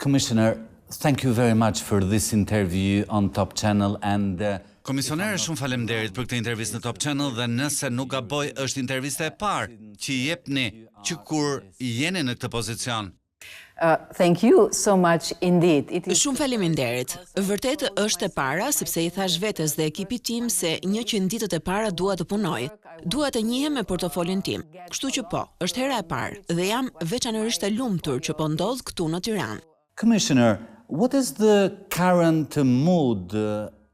Commissioner, thank you very much for this interview on Top Channel and Komisionere, shumë faleminderit për këtë intervistë në Top Channel dhe nëse nuk gaboj është intervista e parë që i jepni që kur jeni në këtë pozicion. Thank you so much indeed. Shumë faleminderit. Vërtet është e para sepse i thash vetes dhe ekipit tim se 100 ditët e para dua të punoj. Dua të njihem me portofolin tim. Kështu që po, është hera e parë dhe jam veçanërisht e lumtur që po ndodh këtu në Tiranë. Commissioner, what is the current mood?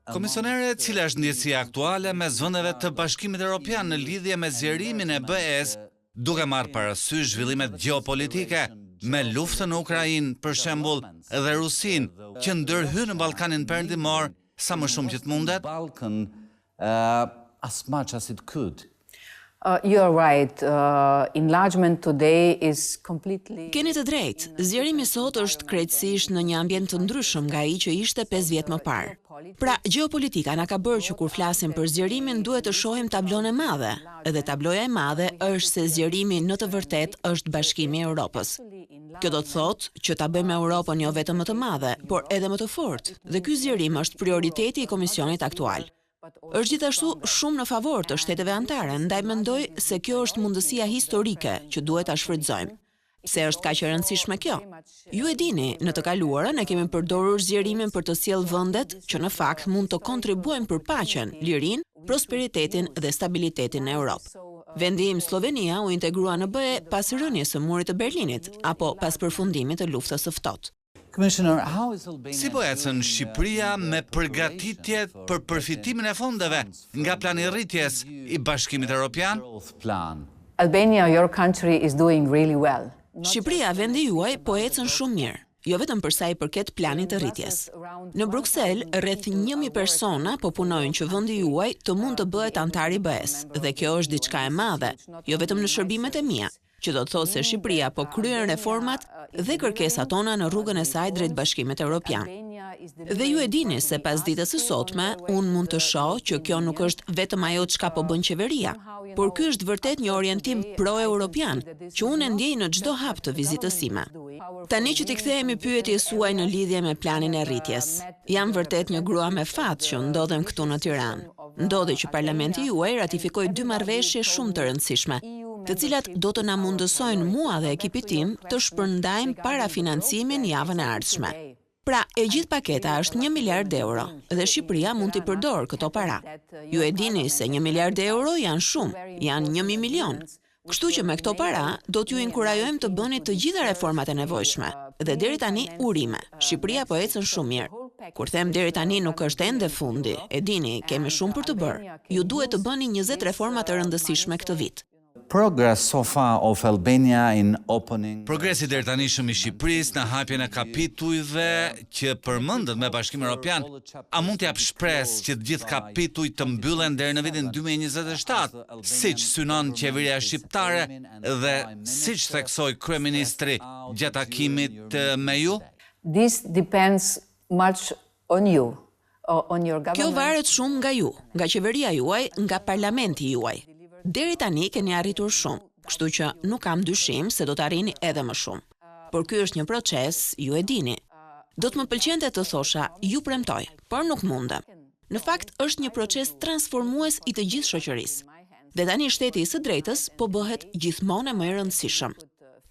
Komisionere, cila është ndjesia aktuale mes vendeve të Bashkimit Evropian në lidhje me zgjerimin e BE-s, duke marrë parasysh zhvillimet gjeopolitike, me luftën në Ukrainë, për shembull, dhe Rusinë, që ndërhyn në Ballkanin Perëndimor sa më shumë që të mundet? Balkan, as much as it could. You are right. Enlargement today is completely... Keni të drejtë. Zgjerimi sot është krejtësisht në një ambient të ndryshëm nga ai që ishte 5 vjet më parë. Pra, gjeopolitika na ka bërë që kur flasim për zgjerimin duhet të shohim tablon e madhe. Dhe tabloja e madhe është se zgjerimi në të vërtetë është Bashkimi i Europës. Kjo do të thotë që ta bëjmë Europën jo vetëm më të madhe, por edhe më të fortë. Dhe ky zgjerim është prioriteti i Komisionit aktual. Është gjithashtu shumë në favor të shteteve anëtare, ndaj mendoj se kjo është mundësia historike që duhet ta shfrytëzojmë. Pse është kaq e rëndësishme kjo? Ju e dini, në të kaluarën ne kemi përdorur zgjerimin për të sjellë vendet që në fakt mund të kontribuojnë për paqen, lirinë, prosperitetin dhe stabilitetin në Europë. Vendi im Slovenia u integrua në BE pas rënies së murit të Berlinit apo pas përfundimit të luftës së ftohtë. Commissioner, how is Albania? Si po ecën Shqipëria me përgatitjet për përfitimin e fondeve nga plani rritjes i Bashkimit Evropian? Albania, your country is doing really well. Shqipëria, vendi juaj, po ecën shumë mirë. Jo vetëm për sa i përket planit të rritjes. Në Bruksel, rreth 1000 persona po punojnë që vendi juaj të mund të bëhet antar i BE-s, dhe kjo është diçka e madhe, jo vetëm në shërbimet e mia, që do të thotë se Shqipëria po kryen reformat dhe kërkesat tona në rrugën e saj drejt Bashkimit Evropian. Dhe ju e dini se pas ditës së sotme, unë mund të shoh që kjo nuk është vetëm ajo çka po bën qeveria, por ky është vërtet një orientim pro-europian, që unë e ndjej në çdo hap të vizitës sime. Tani që t'i kthehemi pyetjes suaj në lidhje me planin e rritjes. Jam vërtet një grua me fat që ndodhem këtu në Tiranë. Ndodhi që parlamenti juaj ratifikoi 2 marrëveshje shumë të rëndësishme, të cilat do të na mundësojnë mua dhe ekipit tim të shpërndajmë parafinancimin javën e ardhshme. Pra, e gjithë paketa është 1 miliard euro dhe Shqipëria mund t'i përdorë këto para. Ju e dini se 1 miliard euro janë shumë, janë 1.000 milion. Kështu që me këto para do t'ju inkurajojmë të bëni të gjitha reformat e nevojshme. Dhe deri tani urime. Shqipëria po ecën shumë mirë. Kur them deri tani nuk është ende fundi. E dini, kemi shumë për të bërë. Ju duhet të bëni 20 reforma të rëndësishme këtë vit. Progress so far of Albania in opening... Progresi deri tani shumë i Shqipërisë në hapjen e kapitujve që përmendet me Bashkimin Evropian, a mund t'jap shpresë që të gjithë kapitujt të mbyllen deri në vitin 2027, siç synon qeveria shqiptare dhe siç theksoi kryeministri gjatë takimit me ju? This depends much on you, on your government. Kjo varet shumë nga ju, nga qeveria juaj, nga parlamenti juaj. Deri tani keni arritur shumë, kështu që nuk kam dyshim se do të arrini edhe më shumë. Por ky është një proces, ju e dini. Do të më pëlqente të thosha, ju premtoj, por nuk mundem. Në fakt është një proces transformues i të gjithë shoqërisë. Dhe tani shteti i së drejtës po bëhet gjithmonë më i rëndësishëm.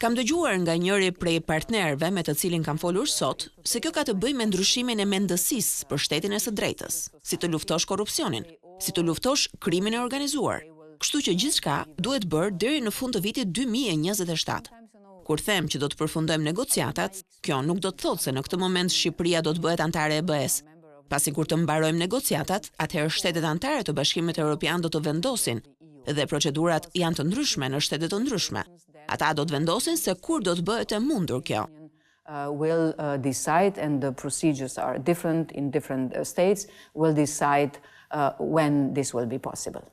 Kam dëgjuar nga njëri prej partnerëve me të cilin kam folur sot, se kjo ka të bëjë me ndryshimin e mendësisë për shtetin e së drejtës, si të luftosh korrupsionin, si të luftosh krimin e organizuar. Kështu që gjithçka duhet bërë deri në fund të vitit 2027. Kur them që do të përfundojmë negociatat, kjo nuk do të thotë se në këtë moment Shqipëria do të bëhet antare e BE-s. Pasi kur të mbarojmë negociatat, atëherë shtetet anëtare të Bashkimit Evropian do të vendosin dhe procedurat janë të ndryshme në shtete të ndryshme. Ata do të vendosin se kur do të bëhet e mundur kjo. Will decide, and the procedures are different in different states, will decide when this will be possible.